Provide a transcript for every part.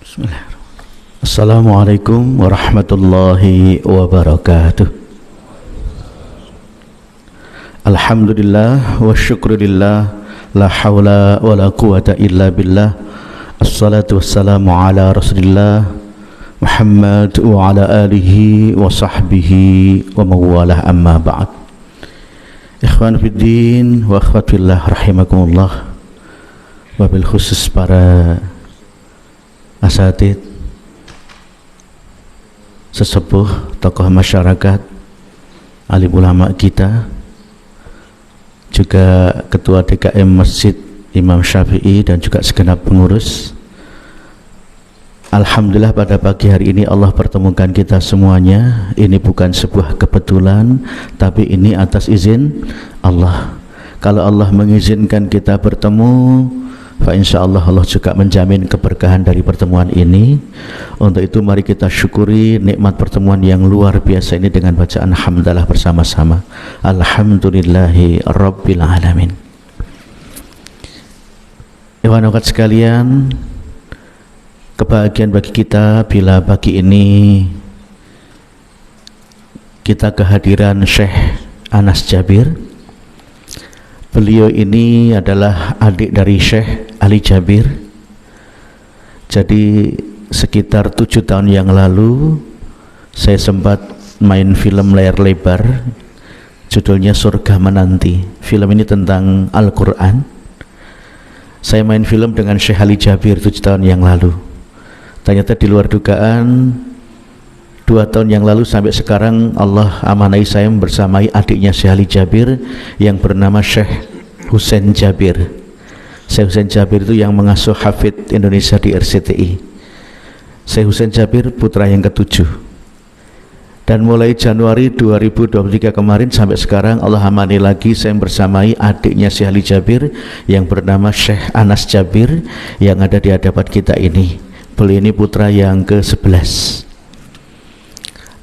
Bismillahirrahmanirrahim. Assalamualaikum warahmatullahi wabarakatuh. Alhamdulillah wa syukurillah, la hawla wa la quwata illa billah. Assalatu wassalamu ala rasulillah Muhammad wa ala alihi wa sahbihi wa mawalah, amma ba'd. Ikhwan fiddin wa akhwat fillah rahimakumullah. Wabil khusus para asatid, sesepuh, tokoh masyarakat, alim ulama kita, juga ketua DKM Masjid Imam Syafi'i dan juga segenap pengurus. Alhamdulillah pada pagi hari ini Allah pertemukan kita semuanya. Ini bukan sebuah kebetulan, tapi ini atas izin Allah. Kalau Allah mengizinkan kita bertemu, fa insyaallah Allah juga menjamin keberkahan dari pertemuan ini. Untuk itu mari kita syukuri nikmat pertemuan yang luar biasa ini dengan bacaan hamdalah bersama-sama. Alhamdulillahi rabbil alamin. Ikhwan-ikhwat sekalian, kebahagiaan bagi kita bila pagi ini kita kehadiran Syekh Anas Jabir. Beliau ini adalah adik dari Syekh Ali Jabir. Jadi sekitar 7 tahun yang lalu saya sempat main film layar lebar, judulnya Surga Menanti. Film ini tentang Al-Quran. Saya main film dengan Syekh Ali Jabir 7 tahun yang lalu. Ternyata di luar dugaan 2 tahun yang lalu sampai sekarang Allah amanai saya bersamai adiknya Syekh Ali Jabir yang bernama Syekh Husain Jabir. Syekh Husain Jabir itu yang mengasuh hafid Indonesia di RCTI. Syekh Husain Jabir putra yang ke-7. Dan mulai Januari 2023 kemarin sampai sekarang Allah amanai lagi saya bersamai adiknya Syekh Ali Jabir yang bernama Syekh Anas Jabir yang ada di hadapan kita ini. Beliau ini putra yang ke-11.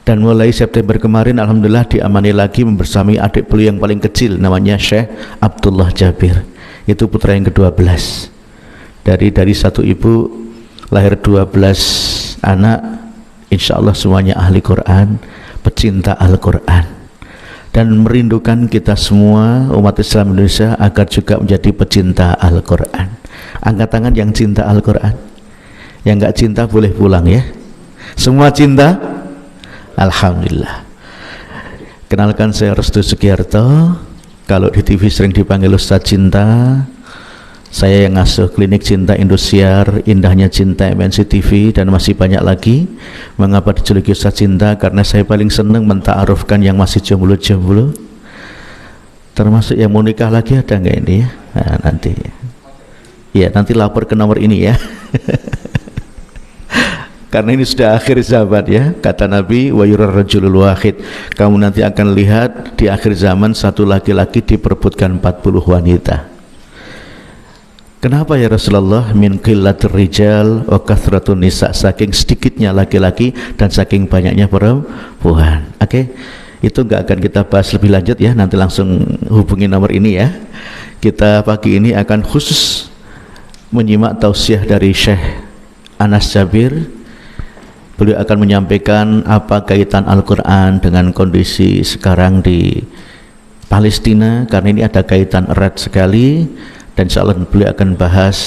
Dan mulai September kemarin alhamdulillah diamani lagi membersamai adik beliau yang paling kecil, namanya Syekh Abdullah Jabir. Itu putra yang ke-12. Dari satu ibu lahir 12 anak, insyaallah semuanya ahli Quran, pecinta Al-Quran, dan merindukan kita semua umat Islam Indonesia agar juga menjadi pecinta Al-Quran. Angkat tangan yang cinta Al-Quran. Yang enggak cinta boleh pulang ya. Semua cinta? Alhamdulillah. Kenalkan, saya Restu Sugiarto. Kalau di TV sering dipanggil Ustadz Cinta. Saya yang ngasuh klinik Cinta Indosiar, Indahnya Cinta MNC TV, dan masih banyak lagi. Mengapa dijuluki Ustadz Cinta? Karena saya paling senang menta'arufkan yang masih jomblo-jomblo. Termasuk yang mau nikah lagi ada nggak ini ya? Nah, nanti. Ya, nanti lapor ke nomor ini ya. Karena ini sudah akhir zaman ya, kata Nabi, wa yurar rajulul wahid, kamu nanti akan lihat di akhir zaman satu laki-laki diperebutkan 40 wanita. Kenapa ya Rasulullah? Min qillatir rijal wa kathratun nisa, saking sedikitnya laki-laki dan saking banyaknya perempuan. Oke, itu enggak akan kita bahas lebih lanjut ya, nanti langsung hubungi nomor ini ya. Kita pagi ini akan khusus menyimak tausiah dari Syekh Anas Jabir. Beliau akan menyampaikan apa kaitan Al-Quran dengan kondisi sekarang di Palestina, karena ini ada kaitan erat sekali, dan insyaallah beliau akan bahas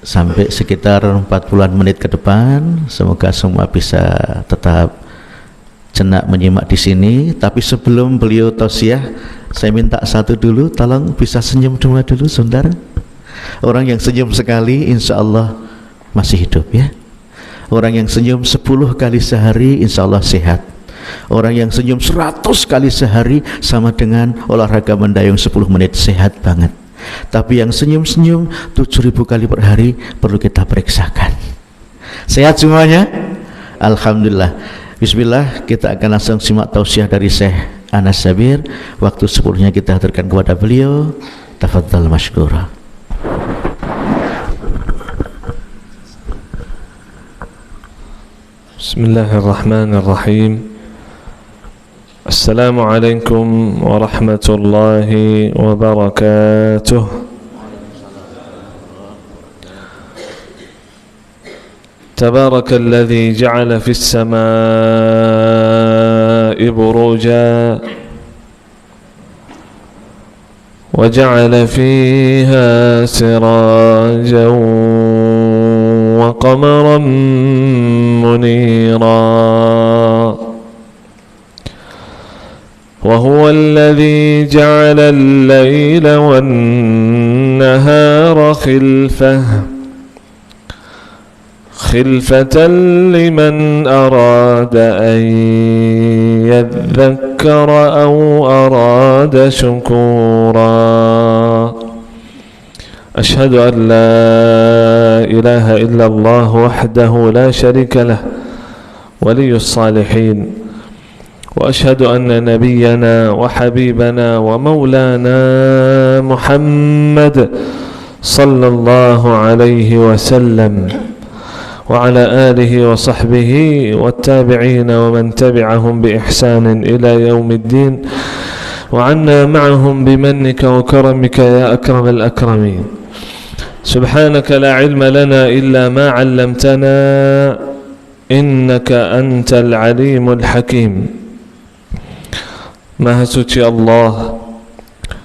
sampai sekitar 40-an menit ke depan. Semoga semua bisa tetap jenak menyimak di sini. Tapi sebelum beliau tausiah, saya minta satu dulu, tolong bisa senyum dulu sebentar. Orang yang senyum sekali insyaallah masih hidup ya. Orang yang senyum 10 kali sehari insyaallah sehat. Orang yang senyum 100 kali sehari sama dengan olahraga mendayung 10 menit, sehat banget. Tapi yang senyum-senyum 7.000 kali per hari perlu kita periksakan. Sehat semuanya? Alhamdulillah. Bismillah, kita akan langsung simak tausiah dari Syekh Anas Jabir. Waktu sepuluhnya kita haturkan kepada beliau. Tafadhal masykurah. Bismillahirrahmanirrahim. Assalamualaikum warahmatullahi wabarakatuh. تبارك الذي جعل في السماء بروجا وجعل فيها سراجا وقمرا منيرا وهو الذي جعل الليل والنهار خلفة لمن أراد أن يذكر أو أراد شكورا أشهد أن لا إله إلا الله وحده لا شريك له ولي الصالحين وأشهد أن نبينا وحبيبنا ومولانا محمد صلى الله عليه وسلم وعلى آله وصحبه والتابعين ومن تبعهم بإحسان إلى يوم الدين وعنا معهم بمنك وكرمك يا أكرم الأكرمين سبحانك لا علم لنا إلا ما علمتنا إنك أنت العليم الحكيم. Maha suci Allah,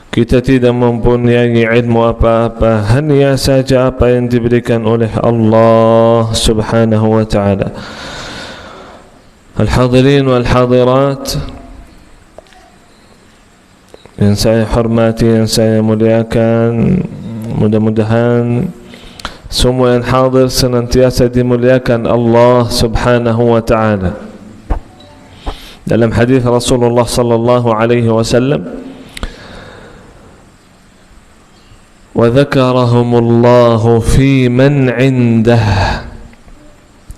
kita tidak mempunyai ilmu apa-apa, hanya saja apa yang diberikan oleh Allah Subhanahu wa ta'ala. Al-hadirin wal-hadirat yang saya hormati, yang saya muliakan, mudah-mudahan semua yang hadir senantiasa dimuliakan Allah Subhanahu wa ta'ala. Dalam hadis Rasulullah sallallahu alaihi wasallam, wa dzakarahumullahu fi man 'indah.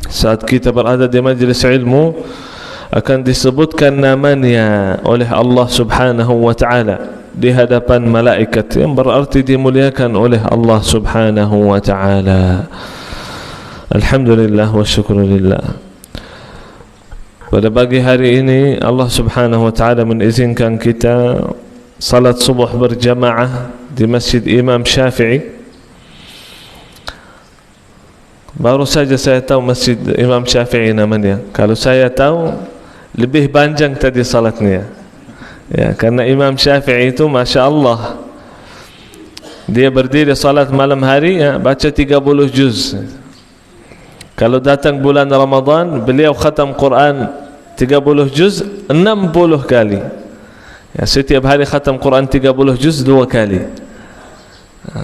Saat kita berada di majlis ilmu akan disebutkan namanya oleh Allah Subhanahu wa ta'ala di hadapan malaikat, yang berarti dimuliakan oleh Allah Subhanahu wa ta'ala. Alhamdulillah wa syukrulillah. Pada pagi hari ini Allah Subhanahu wa ta'ala mengizinkan kita salat subuh berjamaah di Masjid Imam Syafi'i. Baru saja saya tahu Masjid Imam Syafi'i namanya. Kalau saya tahu, lebih panjang tadi salatnya. Ya, karena Imam Syafi'i itu Masya Allah, dia berdiri salat malam hari, ya, baca 30 juz. Kalau datang bulan Ramadan, beliau khatam Quran 30 juz 60 kali. Ya, setiap hari khatam Quran 30 juz 2 kali.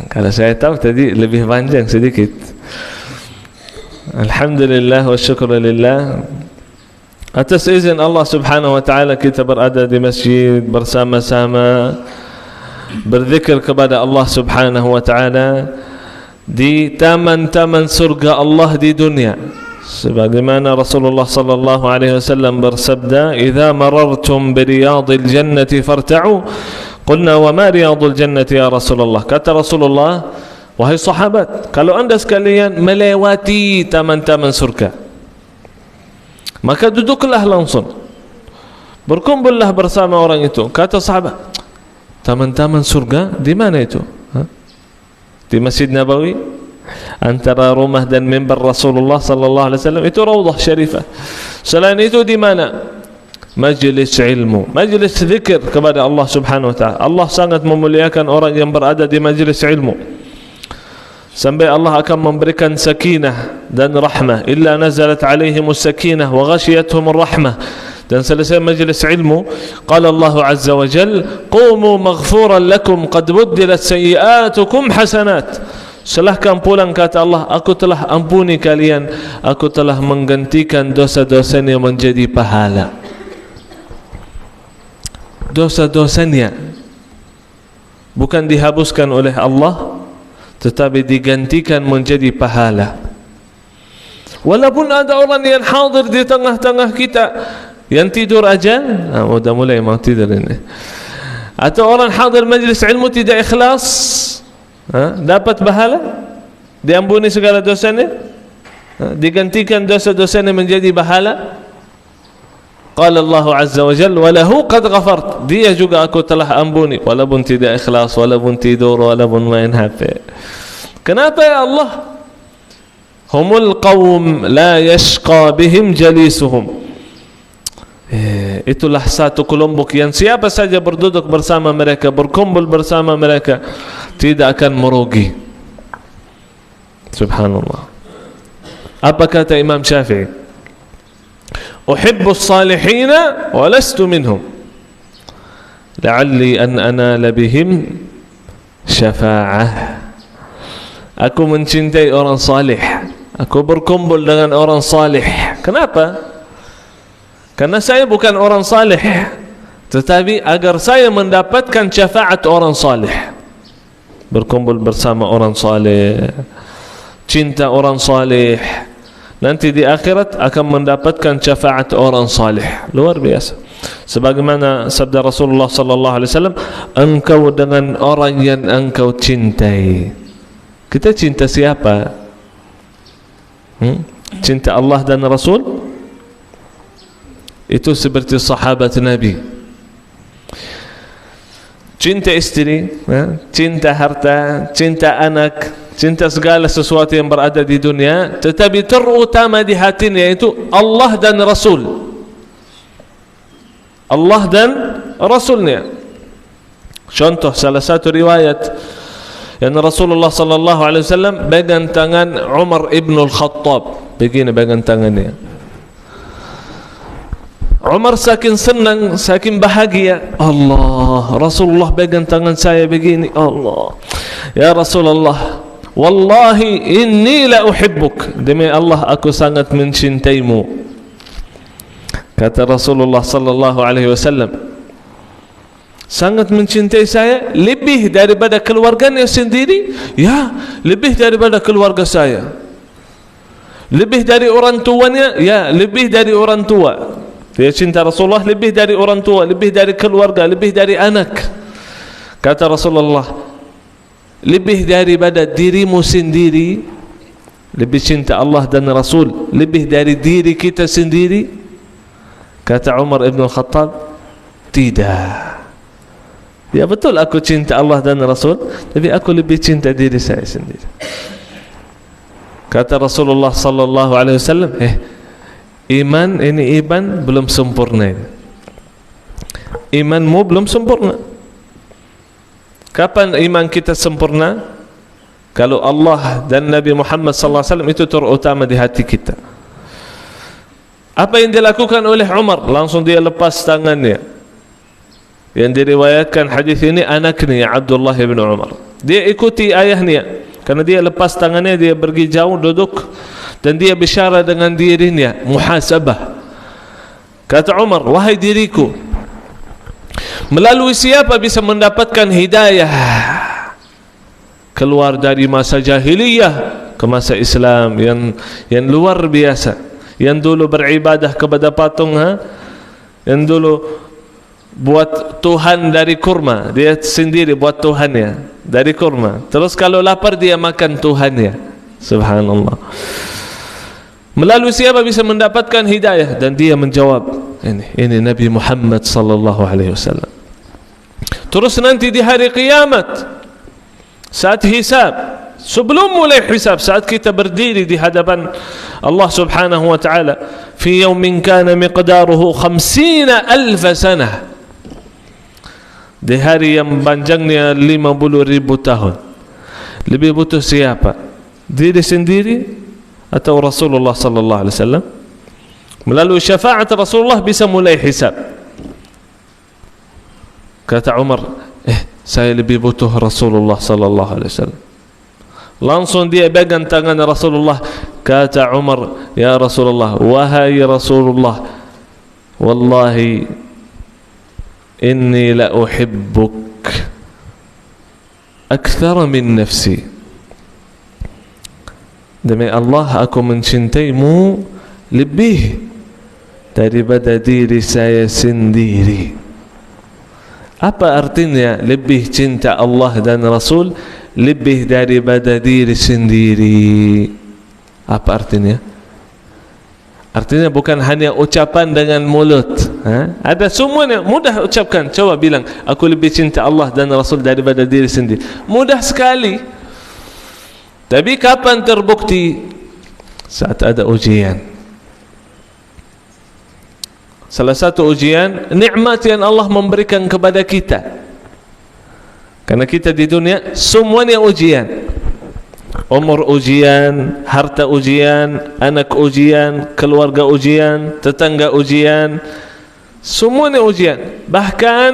Kalau saya tahu tadi lebih panjang sedikit. Alhamdulillah wa syukrulillah. Atas izin Allah Subhanahu wa ta'ala kita berada di masjid bersama-sama berzikir kepada Allah Subhanahu wa ta'ala di taman-taman surga Allah di dunia, sebagaimana Rasulullah sallallahu alaihi wasallam bersabda, "Idza marartum bi riyadil jannati farta'u." Qulna wa ma riyadul jannati ya Rasulullah? Kata Rasulullah, wahai sahabat, kalau anda sekalian melewati taman-taman surga, maka duduklah langsung, berkumpullah bersama orang itu. Kata sahabat, taman-taman surga di mana itu? Di Masjid Nabawi, antara rumah dan mimbar Rasulullah sallallahu alaihi wasallam itu Raudhah Syarifah. Selain itu di mana? Majlis ilmu, majlis zikir kepada Allah Subhanahu wa ta'ala. Allah sangat memuliakan orang yang berada di majlis ilmu, sampai Allah akan memberikan sakinah dan rahmah. Illa nazalat alaihimus sakinah wa ghashiyatuhumur rahmah. Dan selesai majlis ilmu, qala Allah azza wa jal, qumu maghfuran lakum qad buddilat sayyi'atukum hasanat. Silahkan pulang, kata Allah, aku telah ampuni kalian, aku telah menggantikan dosa-dosanya menjadi pahala. Dosa-dosanya bukan dihapuskan oleh Allah, tetapi digantikan menjadi pahala. Walaupun ada orang yang hadir di tengah-tengah kita yang tidur aja, udah mulai mau tidur ini, atau orang hadir majlis ilmu tidak ikhlas, dapat pahala, diampuni segala dosanya, digantikan dosa-dosanya menjadi pahala. Qala Allah azza wa jalla, walahu qad ghafart, dia juga aku telah ampuni, walaupun tidak ikhlas, walaupun tidur, walaupun main HP. Kenapa ya Allah? humul qaum la yashqa bihim jalisuhum. Itulah satu kelompok yang siapa saja berduduk bersama mereka, berkumpul bersama mereka, tidak akan merugi. Subhanallah. Apa kata Imam Syafi'i? Uhibbu as-salihina wa lastu minhum, la'alli an anala bihim syafa'ah. Aku mencintai orang salih, aku berkumpul dengan orang salih. Kenapa? Karena saya bukan orang salih, tetapi agar saya mendapatkan syafaat orang salih. Berkumpul bersama orang salih, cinta orang salih, nanti di akhirat akan mendapatkan syafaat orang salih. Luar biasa. Sebagaimana sabda Rasulullah sallallahu alaihi wasallam, engkau dengan orang yang engkau cintai. Kita cinta siapa? Cinta Allah dan Rasul? Itu seperti sahabat Nabi. Cinta istri, cinta harta, cinta anak, cinta segala sesuatu yang berada di dunia, tetapi terutama di hatinya itu Allah dan Rasul. Allah dan Rasulnya. Contoh salah satu riwayat yang Rasulullah sallallahu alaihi wasallam pegang tangan Umar ibn al-Khattab, begini pegang tangannya. Umar saking senang, saking bahagia, Allah, Rasulullah pegang tangan saya begini. Allah, ya Rasulullah, wallahi inni la uhibbuk, demi Allah aku sangat mencintaimu. Kata Rasulullah sallallahu alaihi wasallam, sangat mencintai saya lebih daripada keluarganya sendiri? Ya, lebih daripada keluarga saya. Lebih dari orang tuanya? Ya, lebih dari orang tua. Dia cinta Rasulullah lebih dari orang tua, lebih dari keluarga, lebih dari anak. Kata Rasulullah, lebih daripada dirimu sendiri, lebih cinta Allah dan Rasul, lebih dari diri kita sendiri. Kata Umar ibn al-Khattab, tidak. Ya betul aku cinta Allah dan Rasul, tapi aku lebih cinta diri saya sendiri. Kata Rasulullah sallallahu alaihi wasallam, iman ini iman belum sempurna. Imanmu belum sempurna. Kapan iman kita sempurna? Kalau Allah dan Nabi Muhammad sallallahu alaihi wasallam itu terutama di hati kita. Apa yang dilakukan oleh Umar? Langsung dia lepas tangannya. Yang diriwayatkan hadis ini anaknya Abdullah bin Umar. Dia ikuti ayahnya, karena dia lepas tangannya, dia pergi jauh duduk dan dia bicara dengan dirinya, muhasabah. Kata Umar, wahai diriku, melalui siapa bisa mendapatkan hidayah keluar dari masa jahiliyah ke masa Islam yang luar biasa, yang dulu beribadah kepada patung, yang dulu buat Tuhan dari kurma, dia sendiri buat Tuhannya dari kurma, terus kalau lapar dia makan Tuhannya. Subhanallah. Melalui siapa bisa mendapatkan hidayah? Dan dia menjawab, ini Nabi Muhammad sallallahu alaihi wasallam. Terus nanti di hari kiamat, saat hisab, sebelum mulai hisab, saat kita berdiri di hadapan Allah subhanahu wa ta'ala, fi yawmin kana miqdaruhu 50,000 sanah, di hari yang panjangnya 50,000 tahun. Lebih butuh siapa? Diri sendiri atau Rasulullah sallallahu alaihi wasallam? Melalui syafaat Rasulullah bisa mulai hisab. Kata Umar, saya lebih butuh Rasulullah sallallahu alaihi wasallam. Langsung dia pegang tangan Rasulullah. Kata Umar, ya Rasulullah, wahai Rasulullah, wallahi inni la uhibbuk akthar min nafsi. Demi Allah aku mencintaimu lebih daripada diri saya sendiri. Apa artinya lebih cinta Allah dan Rasul lebih daripada diri sendiri? Apa artinya? Artinya bukan hanya ucapan dengan mulut. Ada semuanya mudah ucapkan. Coba bilang, aku lebih cinta Allah dan Rasul daripada diri sendiri. Mudah sekali. Tapi kapan terbukti? saat ada ujian. Salah satu ujian, nikmat yang Allah memberikan kepada kita. Karena kita di dunia semuanya ujian. Umur ujian, harta ujian, anak ujian, keluarga ujian, tetangga ujian, semuanya ujian. Bahkan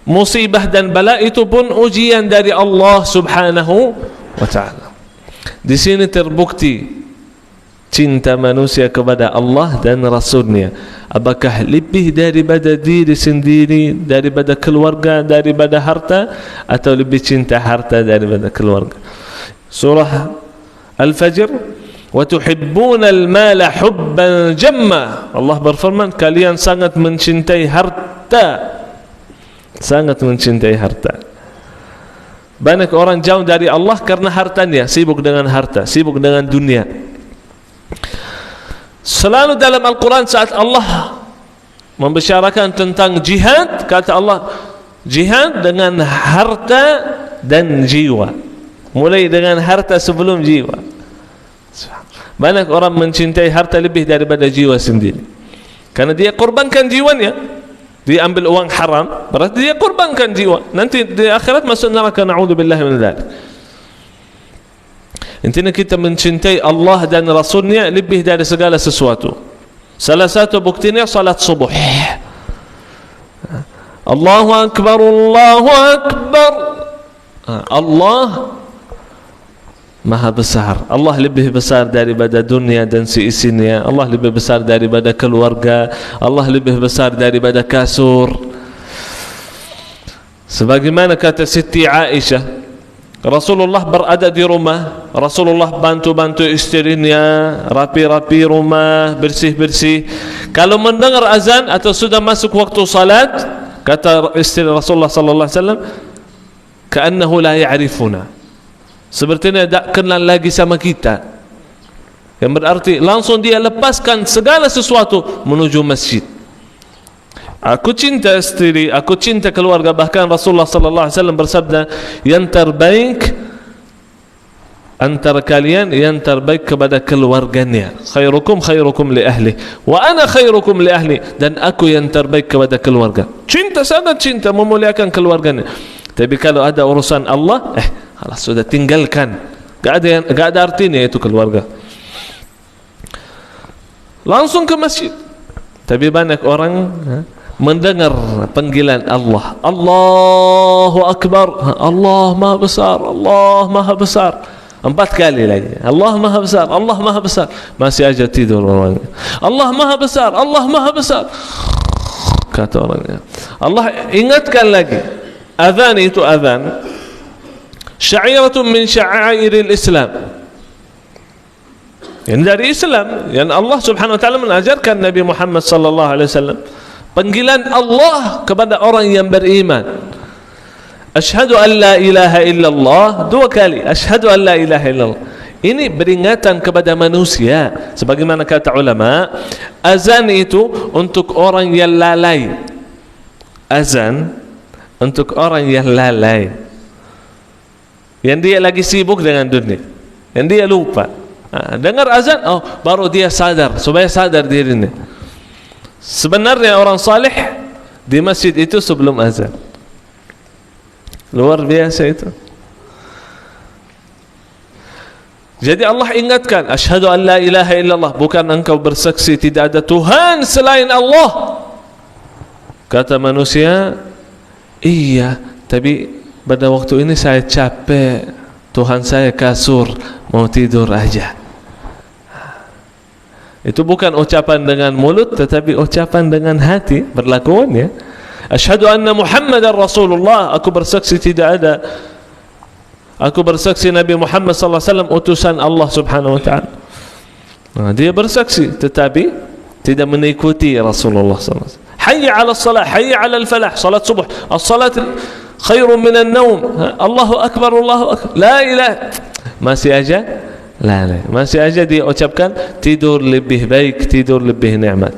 musibah dan bala itu pun ujian dari Allah Subhanahu wa ta'ala. Di sini terbukti cinta manusia kepada Allah dan Rasulnya. Apakah lebih daripada diri sendiri, daripada keluarga, daripada harta, atau lebih cinta harta daripada keluarga? Surah Al-Fajr, wa tuhibbuna al-mala hubban jamma. Allah berfirman, kalian sangat mencintai harta, sangat mencintai harta. Banyak orang jauh dari Allah karena hartanya, sibuk dengan harta, sibuk dengan dunia. Selalu dalam Al-Quran saat Allah membicarakan tentang jihad, kata Allah, jihad dengan harta dan jiwa. Mulai dengan harta sebelum jiwa. Banyak orang mencintai harta lebih daripada jiwa sendiri, karena dia korbankan jiwanya. Dia ambil uang haram, berarti dia korbankan jiwa. Nanti di akhirat masuk neraka, na'udzubillahi min dzalik. Intinya kita mencintai Allah dan Rasulnya lebih dari segala sesuatu. Salah satu buktinya salat subuh. Allahu Akbar, Allahu Akbar. Allah Maha besar. Allah lebih besar daripada dunia dan seisinya. Allah lebih besar daripada keluarga. Allah lebih besar daripada kasur. Sebagaimana kata Siti Aisyah, Rasulullah berada di rumah, Rasulullah bantu-bantu istrinya, rapi-rapi rumah, bersih-bersih. Kalau mendengar azan atau sudah masuk waktu salat, kata istri Rasulullah sallallahu alaihi wasallam, ka'annahu la ya'rifuna, sepertinya tak kenal lagi sama kita. Yang berarti langsung dia lepaskan segala sesuatu menuju masjid. Aku cinta istri, aku cinta keluarga. Bahkan Rasulullah sallallahu alaihi wasallam bersabda, yang terbaik antara kalian yang terbaik kepada keluarganya. Khairukum khairukum li ahli wa ana khairukum li ahli, dan aku yang terbaik kepada keluarga. Cinta, sangat cinta, memuliakan keluarganya. Tapi kalau ada urusan Allah, Allah sudah tinggalkan. Gak ada artinya itu keluarga. Langsung ke masjid. Tapi banyak orang mendengar panggilan Allah, Allahu Akbar, Allah Maha Besar, Allah Maha Besar, 4 kali lagi, Allah Maha Besar, Allah Maha Besar, masih aja tidur orangnya. Allah Maha Besar, Allah Maha Besar, kata orangnya. Allah ingatkan lagi, azan itu azan sya'iratun min sya'airil Islam, yang dari Islam, yang Allah Subhanahu wa taala mengajarkan Nabi Muhammad sallallahu alaihi wasallam. Panggilan Allah kepada orang yang beriman. Asyhadu an la ilaha illallah, 2 kali. Asyhadu an la ilaha illallah. Ini beringatan kepada manusia. Sebagaimana kata ulama, azan itu untuk orang yang lalai. Azan untuk orang yang lalai, yang dia lagi sibuk dengan dunia, yang dia lupa. Dengar azan, baru dia sadar, supaya sadar dirinya. Sebenarnya orang saleh di masjid itu sebelum azan. Luar biasa itu. Jadi Allah ingatkan, asyhadu an la ilaha illallah, bukan engkau bersaksi tidak ada Tuhan selain Allah. Kata manusia, iya, tapi pada waktu ini saya capek, Tuhan saya kasur, mau tidur aja. Itu bukan ucapan dengan mulut, tetapi ucapan dengan hati, berlakuannya. Asyhadu anna Muhammadar Rasulullah, aku bersaksi tidak ada, aku bersaksi Nabi Muhammad sallallahu alaihi wasallam utusan Allah Subhanahu wa taala. Dia bersaksi tetapi tidak mengikuti Rasulullah sallallahu alaihi wasallam. Hayya 'ala shalah, hayya 'ala al-falah, salat subuh, as-salat khairun min an-naum, Allahu akbar, Allahu akbar, la ilaha, masih aja masih aja dia ucapkan tidur lebih baik, tidur lebih nikmat.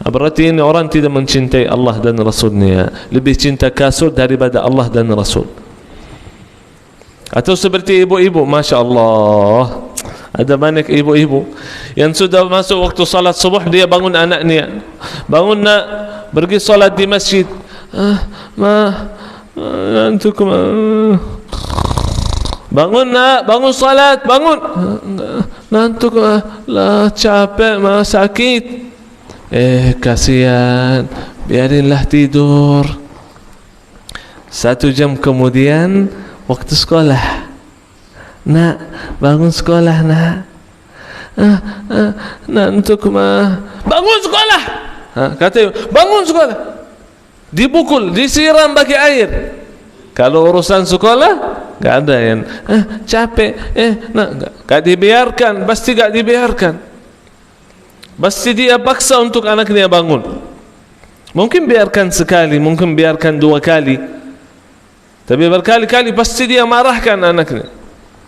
Berarti ini orang tidak mencintai Allah dan Rasulnya, lebih cinta kasur daripada Allah dan Rasul. Atau seperti ibu-ibu, Masya Allah, Ada banyak ibu-ibu yang sudah masuk waktu salat subuh, dia bangun anaknya, bangun nak, pergi salat di masjid. Antukum, bangun nak, bangun salat, bangun. Nantuk lah, capek, sakit. Kasihan, biarinlah tidur. 1 jam kemudian waktu sekolah. Nak, bangun sekolah nak. Nantuk bangun sekolah. Kata bangun sekolah. Dipukul, disiram pakai air. Kalau urusan sekolah, enggak ada yang capek. Enggak dibiarkan, pasti enggak dibiarkan. Pasti dia paksa untuk anaknya bangun. Mungkin biarkan sekali, mungkin biarkan 2 kali. Tapi berkali-kali pasti dia marahkan anaknya.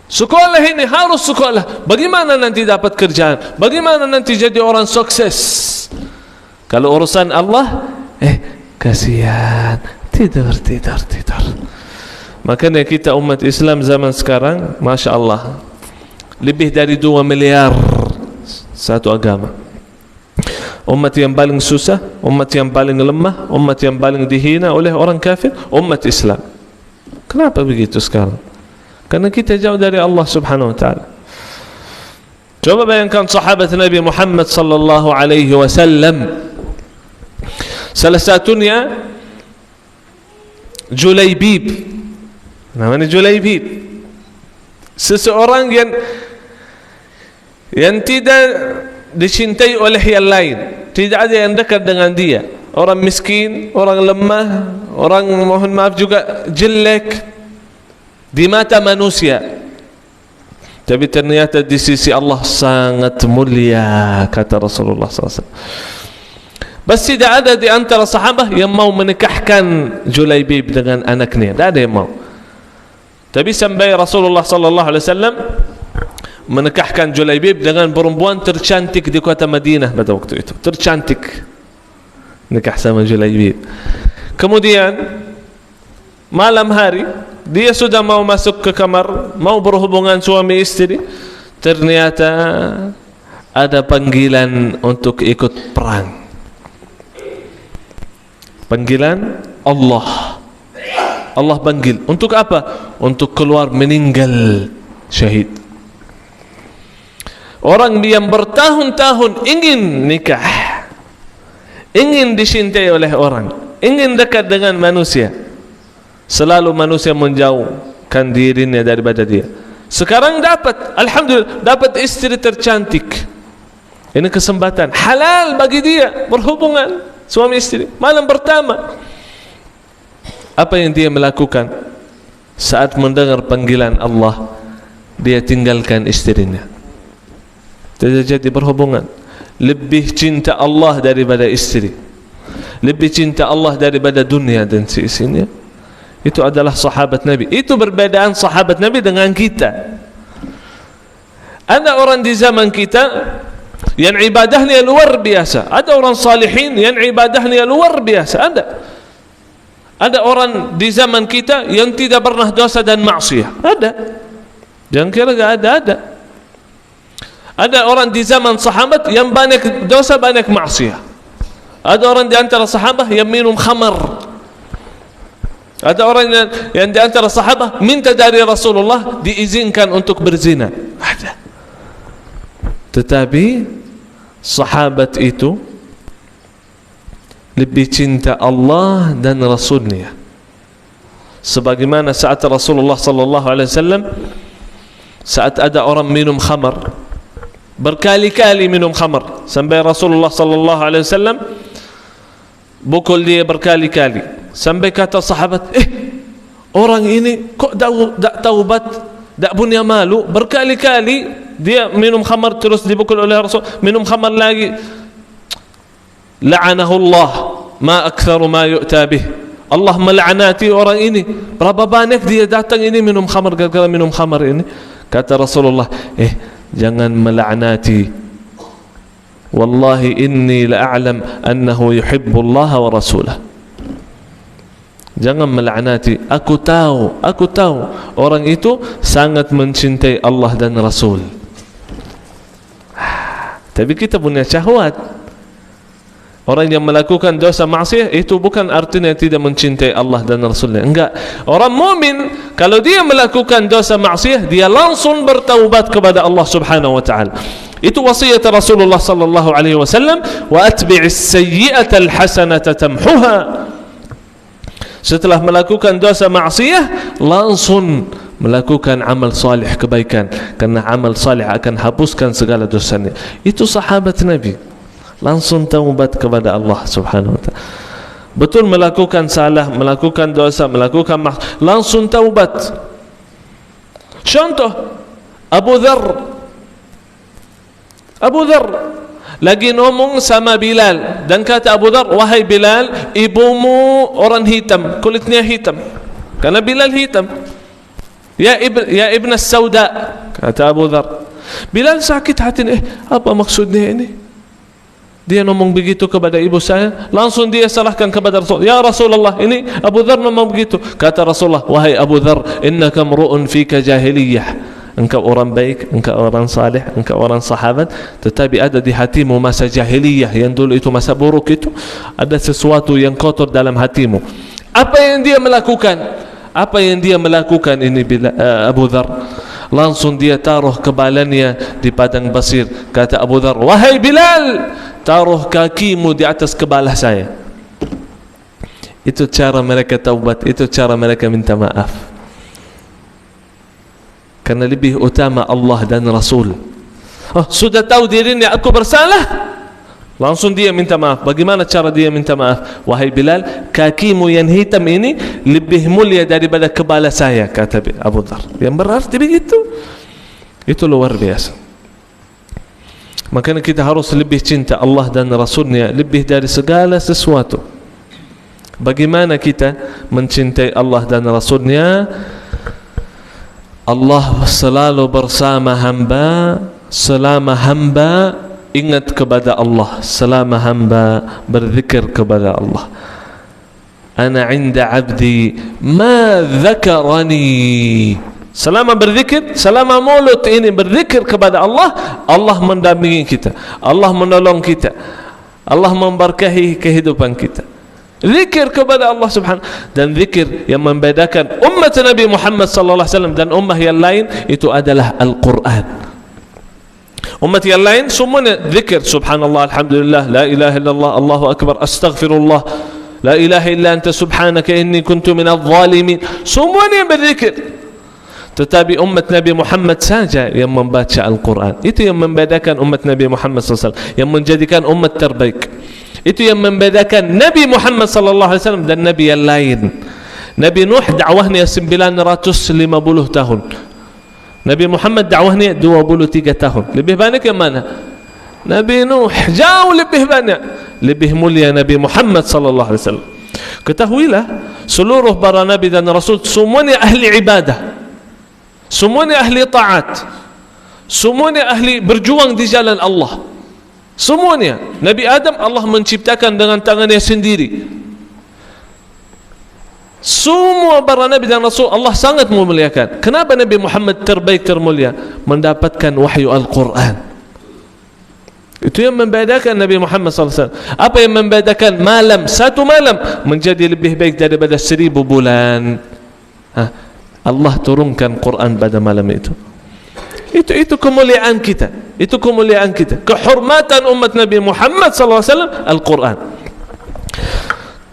Sekolah ini harus sekolah. Bagaimana nanti dapat kerjaan? Bagaimana nanti jadi orang sukses? Kalau urusan Allah, kasihan, tidur. Makanya kita umat Islam zaman sekarang, Masya Allah, lebih dari 2 miliar satu agama. Umat yang paling susah, umat yang paling lemah, umat yang paling dihina oleh orang kafir, umat Islam. Kenapa begitu sekarang? Karena kita jauh dari Allah Subhanahu wa ta'ala. Coba bayangkan sahabat Nabi Muhammad sallallahu alaihi wasallam. Salah satunya Julaibib. Namanya Julaibib. Seseorang yang tidak dicintai oleh yang lain. Tidak ada yang dekat dengan dia. Orang miskin, orang lemah, orang mohon maaf juga jelek di mata manusia, tapi ternyata di sisi Allah sangat mulia, kata Rasulullah SAW. Bas tidak ada di antara sahabat yang mau menikahkan Julaibib dengan anaknya, tidak ada yang mau. Tapi sampai Rasulullah SAW menikahkan Julaibib dengan perempuan tercantik di kota Madinah pada waktu itu, tercantik, nikah sama Julaibib. Kemudian malam hari dia sudah mau masuk ke kamar, mau berhubungan suami istri, ternyata ada panggilan untuk ikut perang. Panggilan Allah. Allah panggil. Untuk apa? Untuk keluar meninggal syahid. Orang yang bertahun-tahun ingin nikah, ingin dicintai oleh orang, ingin dekat dengan manusia, selalu manusia menjauhkan dirinya daripada dia. Sekarang dapat, alhamdulillah, dapat istri tercantik. Ini kesempatan halal bagi dia berhubungan suami istri malam pertama. Apa yang dia melakukan? Saat mendengar panggilan Allah, dia tinggalkan istrinya, tidak jadi berhubungan. Lebih cinta Allah daripada istri, lebih cinta Allah daripada dunia dan seisinya. Itu adalah sahabat Nabi. Itu perbedaan sahabat Nabi dengan kita. Ada orang di zaman kita yang ibadahnya luar biasa. Ada orang salihin yang ibadahnya luar biasa. Ada orang di zaman kita yang tidak pernah dosa dan maksiat. Ada. Jangan kira enggak ada. Ada orang di zaman sahabat yang banyak dosa, banyak maksiat. Ada orang di antara sahabat yang minum khamar. Ada orang yang di antara sahabat minta dari Rasulullah diizinkan untuk berzina. Ada. Tetapi sahabat itu lebih cinta Allah dan Rasulnya. Sebagaimana saat Rasulullah sallallahu alaihi wasallam, saat ada orang minum khamar, berkali-kali minum khamar, sampai Rasulullah sallallahu alaihi wasallam pukul dia berkali-kali. Sampai kata sahabat, orang ini kok tak taubat, tak punya malu, berkali-kali dia minum khamar terus dipukul oleh Rasul, minum khamar lagi. La'anahullah ma aktsaru ma yu'ta bih. Allah melaknati orang ini. Berapa banyak dia datang ini minum khamar, gara-gara minum khamar ini. Kata Rasulullah, jangan melaknati. Wallahi inni la'alam annahu yuhibbullah wa rasulah. Jangan melaknati. Aku tahu orang itu sangat mencintai Allah dan Rasul. Tapi kita punya syahwat. Orang yang melakukan dosa maksiat itu bukan artinya tidak mencintai Allah dan Rasulnya. Enggak. Orang mukmin kalau dia melakukan dosa maksiat, dia langsung bertaubat kepada Allah Subhanahu wa taala. Itu wasiat Rasulullah sallallahu alaihi wasallam, wa atbi'is sayyi'ata alhasanata tamhuha. Setelah melakukan dosa maksiat, langsung melakukan amal salih kebaikan, karena amal salih akan hapuskan segala dosanya. Itu sahabat Nabi. Langsung taubat kepada Allah Subhanahu wa taala. Betul melakukan salah, melakukan dosa, melakukan maksiat, langsung taubat. Contoh Abu Dhar lagi ngomong sama Bilal dan kata Abu Dhar, wahai Bilal, ibumu orang hitam, kulitnya hitam, karena Bilal hitam. Ya ibn as-sauda, kata Abu Dhar. Bilal sakit hati, apa maksudnya ini? Dia ngomong begitu kepada ibu saya, langsung dia salahkan kepada Rasul. Ya Rasulullah, ini Abu Dhar ngomong begitu. Kata Rasulullah, wahai Abu Dhar, innaka mru'un fika jahiliyah. Engkau orang baik, engkau orang saleh, engkau orang sahabat, tetapi ada di hatimu masa jahiliyah, yang dulu itu masa buruk itu, ada sesuatu yang kotor dalam hatimu. Apa yang dia melakukan? Apa yang dia melakukan ini Abu Dhar? Langsung dia taruh kebalannya di padang pasir. Kata Abu Dhar, wahai Bilal, taruh kakimu di atas kepala saya. Itu cara mereka taubat, itu cara mereka minta maaf. Karena lebih utama Allah dan Rasul. Sudah tahu dirinya aku bersalah, langsung dia minta maaf. Bagaimana cara dia minta maaf? Wahai Bilal, kakimu yang hitam ini lebih mulia daripada kepala saya, kata Abu Dhar. Yang berarti begitu. Itu luar biasa. Makanya kita harus lebih cinta Allah dan Rasulnya lebih dari segala sesuatu. Bagaimana kita mencintai Allah dan Rasulnya? Allah selalu bersama hamba selama hamba ingat kepada Allah, selama hamba berzikir kepada Allah. Ana 'inda 'abdi ma dzakarani. Selama berzikir, selama mulut ini berzikir kepada Allah, Allah mendampingi kita, Allah menolong kita, Allah memberkahi kehidupan kita. Zikir kepada Allah Subhanahu, dan zikir yang membedakan umat Nabi Muhammad sallallahu alaihi wasallam dan ummah yang lain itu adalah Al-Quran. Umat yang lain semuanya zikir, subhanallah, alhamdulillah, la ilaha illallah, Allahu akbar, astaghfirullah, la ilaha illa anta subhanaka inni kuntu minadh dhalimin. Semuanya berzikir. Tetapi umat Nabi Muhammad saja yang membaca Al-Quran. Itu yang membedakan umat Nabi Muhammad sallallahu alaihi wasallam, yang menjadikan umat terbaik. Itu yang membedakan Nabi Muhammad sallallahu alaihi wasallam dan Nabi yang lain. Nabi Nuh dakwahnya 950 tahun. Nabi Muhammad dakwahnya 23 tahun. Lebih banyak yang mana? Nabi Nuh jauh lebih banyak. Lebih mulia Nabi Muhammad sallallahu alaihi wasallam. Ketahuilah, seluruh para nabi dan rasul semuanya ahli ibadah, semuanya ahli taat, semuanya ahli berjuang di jalan Allah. Semuanya. Nabi Adam Allah menciptakan dengan tangannya sendiri. Semua para nabi dan rasul Allah sangat memuliakan. Kenapa Nabi Muhammad terbaik, termulia? Mendapatkan wahyu Al-Quran. Itu yang membedakan Nabi Muhammad SAW. Apa yang membedakan malam, satu malam menjadi lebih baik daripada 1000 bulan? Allah turunkan Quran pada malam itu. Itu kemuliaan kita. Itu kemuliaan kita. Kehormatan umat Nabi Muhammad SAW, Al-Quran.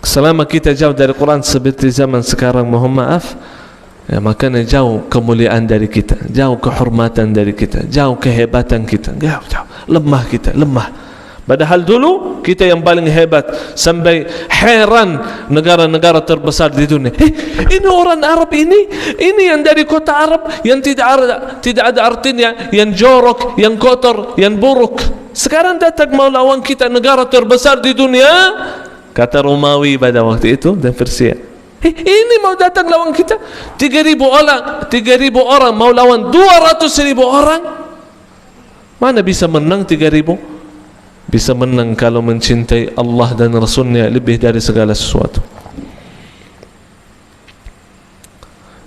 Selama kita jauh dari Quran seperti zaman sekarang, mohon maaf, ya, makanya jauh kemuliaan dari kita, jauh kehormatan dari kita, jauh kehebatan kita, jauh. Lemah kita, lemah. Padahal dulu kita yang paling hebat, sampai heran negara-negara terbesar di dunia. Ini orang Arab ini yang dari kota Arab, yang tidak ada artinya, yang jorok, yang kotor, yang buruk. Sekarang datang mau lawan kita, negara terbesar di dunia, kata Romawi pada waktu itu dan Persia. Ini mau datang lawan kita, 3.000 orang mau lawan 200.000 orang. Mana bisa menang 3.000? Bisa menang kalau mencintai Allah dan Rasulnya lebih dari segala sesuatu.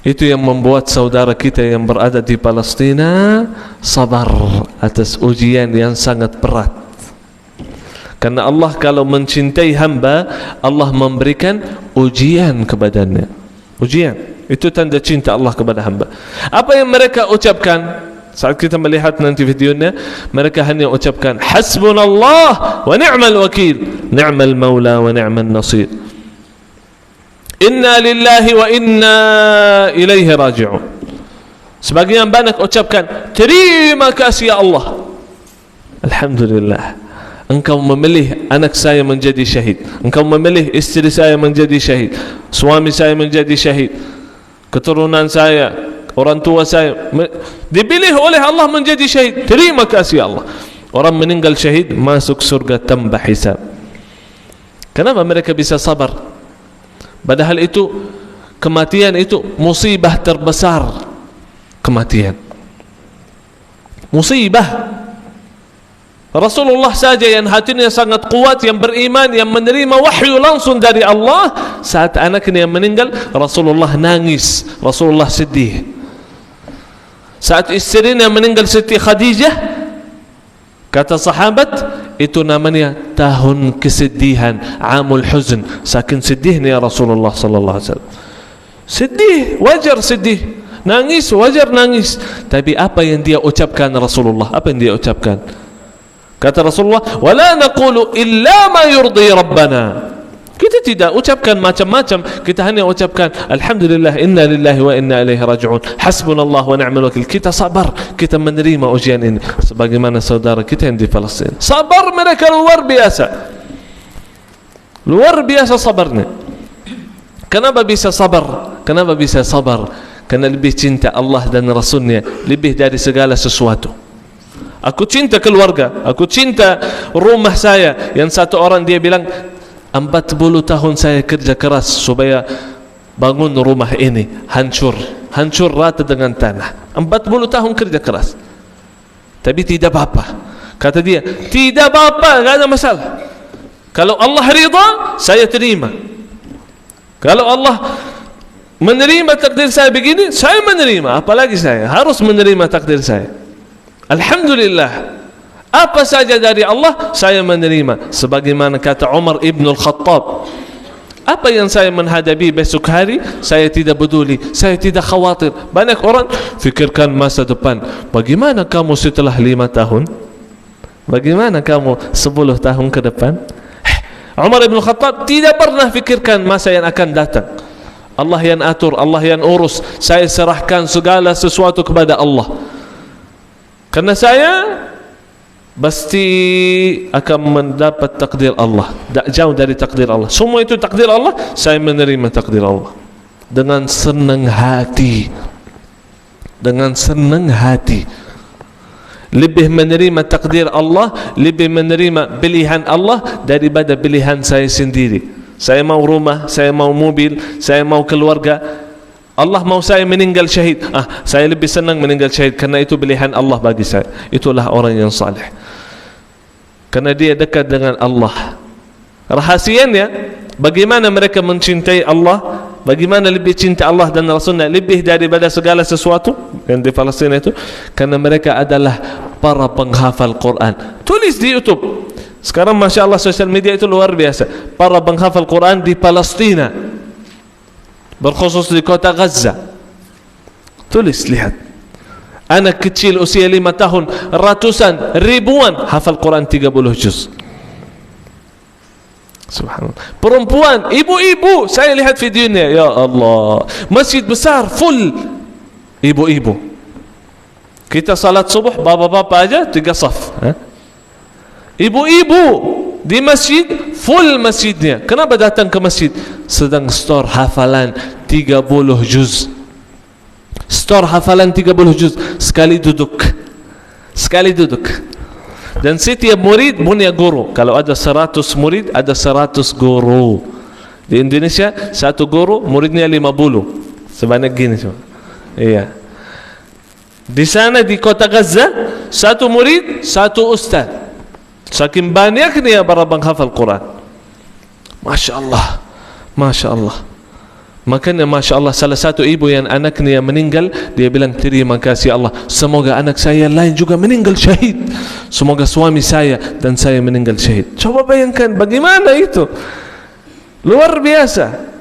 Itu yang membuat saudara kita yang berada di Palestina sabar atas ujian yang sangat berat. Karena Allah kalau mencintai hamba, Allah memberikan ujian kepadanya. Ujian, itu tanda cinta Allah kepada hamba. Apa yang mereka ucapkan saat kita melihat nanti videonya, mereka hanya ucapkan hasbunallah wa ni'mal wakil, ni'mal maula wa ni'mal nasir, inna lillahi wa inna ilaihi raji'un. Sebagian banyak ucapkan terima kasih ya Allah, alhamdulillah engkau memilih anak saya menjadi syahid, engkau memilih istri saya menjadi syahid, suami saya menjadi syahid, keturunan saya, orang tua saya dipilih oleh Allah menjadi syahid, terima kasih Allah. Orang meninggal syahid masuk surga tanpa hisab. Kenapa mereka bisa sabar? Padahal itu kematian itu musibah terbesar. Kematian musibah. Rasulullah saja yang hatinya sangat kuat, yang beriman, yang menerima wahyu langsung dari Allah, saat anaknya meninggal Rasulullah nangis, Rasulullah sedih. Saat istrinya meninggal Siti Khadijah, kata sahabat, itu namanya tahun kesedihan, amul huzn, saking sedihnya Rasulullah sallallahu alaihi wasallam. Sedih, wajar sedih. Nangis, wajar nangis. Tapi apa yang dia ucapkan Rasulullah? Apa yang dia ucapkan? Kata Rasulullah, wala naqulu illa ma yurdi rabbana. Kita tidak ucapkan macam-macam, kita hanya ucapkan alhamdulillah, inna lillahi wa inna ilaihi raji'un, hasbunallah wa ni'mal wakil. Kita sabar, kita menerima ujian ini sebagaimana saudara kita yang di Palestina. Sabar mereka luar biasa. Luar biasa sabarnya. Kenapa bisa sabar? Kenapa bisa sabar? Karena lebih cinta Allah dan Rasulnya lebih dari segala sesuatu. Aku cinta keluarga, aku cinta rumah saya. Yang satu orang dia bilang 40 tahun saya kerja keras supaya bangun rumah ini, hancur rata dengan tanah. 40 tahun kerja keras, tapi tidak apa-apa. Kata dia, tidak apa-apa, tidak ada masalah. Kalau Allah ridha, saya terima. Kalau Allah menerima takdir saya begini, saya menerima. Apalagi saya harus menerima takdir saya. Alhamdulillah, apa saja dari Allah saya menerima. Sebagaimana kata Umar ibn al-Khattab, apa yang saya menghadapi besok hari saya tidak peduli, saya tidak khawatir. Banyak orang fikirkan masa depan. Bagaimana kamu setelah 5 tahun? Bagaimana kamu 10 tahun ke depan? Umar ibn al-Khattab tidak pernah fikirkan masa yang akan datang. Allah yang atur, Allah yang urus. Saya serahkan segala sesuatu kepada Allah. Karena saya pasti akan mendapat takdir Allah, tak jauh dari takdir Allah. Semua itu takdir Allah, saya menerima takdir Allah dengan senang hati. Dengan senang hati. Lebih menerima takdir Allah, lebih menerima pilihan Allah daripada pilihan saya sendiri. Saya mau rumah, saya mau mobil, saya mau keluarga. Allah mau saya meninggal syahid, saya lebih senang meninggal syahid karena itu pilihan Allah bagi saya. Itulah orang yang saleh, karena dia dekat dengan Allah. Rahasianya bagaimana mereka mencintai Allah, bagaimana lebih cinta Allah dan Rasulnya lebih daripada segala sesuatu yang di Palestina itu, karena mereka adalah para penghafal Quran. Tulis di YouTube sekarang, masya Allah, sosial media itu luar biasa. Para penghafal Quran di Palestina, berkhusus di kota Gaza. Tulis, lihat. Anak kecil usia 5 tahun, ratusan, ribuan hafal Quran 30 juz. Subhanallah. Perempuan, ibu-ibu, saya lihat videonya, ya Allah. Masjid besar, full ibu-ibu. Kita salat subuh, bapak-bapak aja 3 saf. Ibu-ibu di masjid, full masjidnya. Kenapa datang ke masjid? Sedang store hafalan 30 juz. Store hafalan 30 juz. Sekali duduk. Dan setiap murid punya guru. Kalau ada 100 murid, ada 100 guru. Di Indonesia, satu guru, muridnya 50. Sebanyak gini semua. Iya. Di sana di kota Gaza, satu murid, satu ustaz. Saking banyaknya para penghafal Quran. Masya Allah, Masya Allah. Makanya Masya Allah, salah satu ibu yang anaknya meninggal, dia bilang, terima kasih Allah, semoga anak saya lain juga meninggal syahid, semoga suami saya dan saya meninggal syahid. Coba bayangkan bagaimana itu, luar biasa.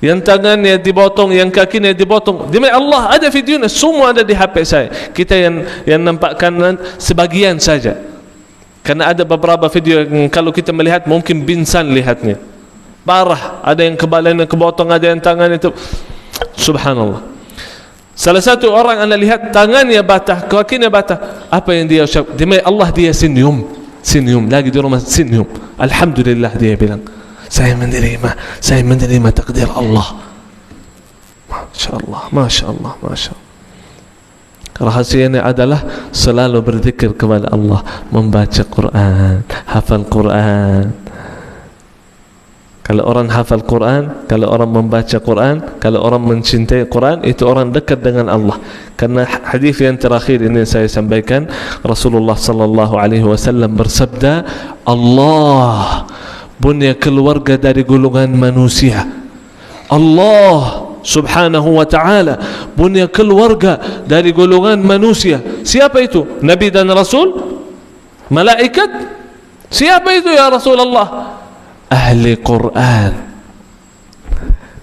Yang tangannya dipotong, yang kakinya dipotong, demi Allah ada videonya, semua ada di HP saya. Kita yang nampakkan sebagian saja, karena ada beberapa video yang kalau kita melihat mungkin binsan lihatnya, parah. Ada yang kepalanya kepotong, ada yang tangan itu, subhanallah. Salah satu orang anda lihat tangannya patah, kakinya patah, apa yang dia ucap? Demi Allah dia senyum lagi di rumah, senyum, alhamdulillah. Dia bilang, saya menerima takdir Allah. Masya Allah, Masya Allah, Masya Allah. Rahasianya adalah selalu berzikir kepada Allah, membaca Quran, hafal Quran. Kalau orang hafal Quran, kalau orang membaca Quran, kalau orang mencintai Quran, itu orang dekat dengan Allah. Karena hadis yang terakhir ini saya sampaikan, Rasulullah sallallahu alaihi wasallam bersabda, Allah punya keluarga dari golongan manusia. Allah subhanahu wa ta'ala punya keluarga dari golongan manusia. Siapa itu? Nabi dan Rasul? Malaikat? Siapa itu ya Rasulullah? Ahli Quran.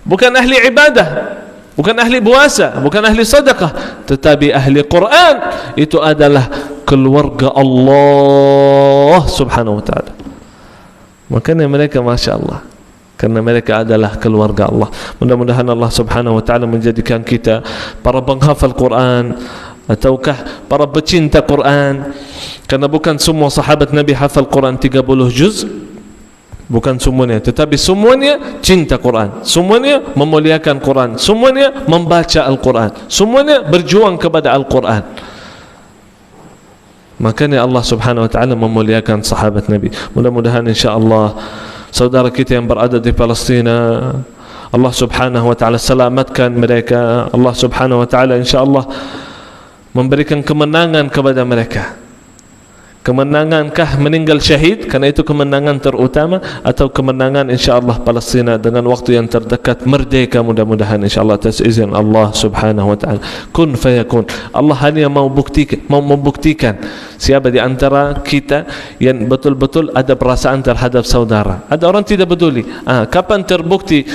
Bukan ahli ibadah, bukan ahli puasa, bukan ahli sedekah, tetapi ahli Quran. Itu adalah keluarga Allah subhanahu wa ta'ala. Makanya mereka Masya Allah, karena mereka adalah keluarga Allah. Mudah-mudahan Allah subhanahu wa ta'ala menjadikan kita para penghafal Quran, ataukah para pecinta Quran. Karena bukan semua sahabat Nabi hafal Quran 30 juz, bukan semuanya, tetapi semuanya cinta Quran, semuanya memuliakan Quran, semuanya membaca Al-Quran, semuanya berjuang kepada Al-Quran. Makanya Allah subhanahu wa ta'ala memuliakan sahabat Nabi. Mudah-mudahan insyaAllah saudara kita yang berada di Palestina, Allah subhanahu wa ta'ala selamatkan mereka. Allah subhanahu wa ta'ala insyaAllah memberikan kemenangan kepada mereka. Kemenangankah meninggal syahid, karena itu kemenangan terutama, atau kemenangan insyaAllah Palestina dengan waktu yang terdekat merdeka mudah-mudahan insyaAllah atas izin Allah subhanahu wa ta'ala. Kun fayakun. Allah hanya mau membuktikan siapa di antara kita yang betul-betul ada perasaan terhadap saudara. Ada orang tidak peduli. Kapan terbukti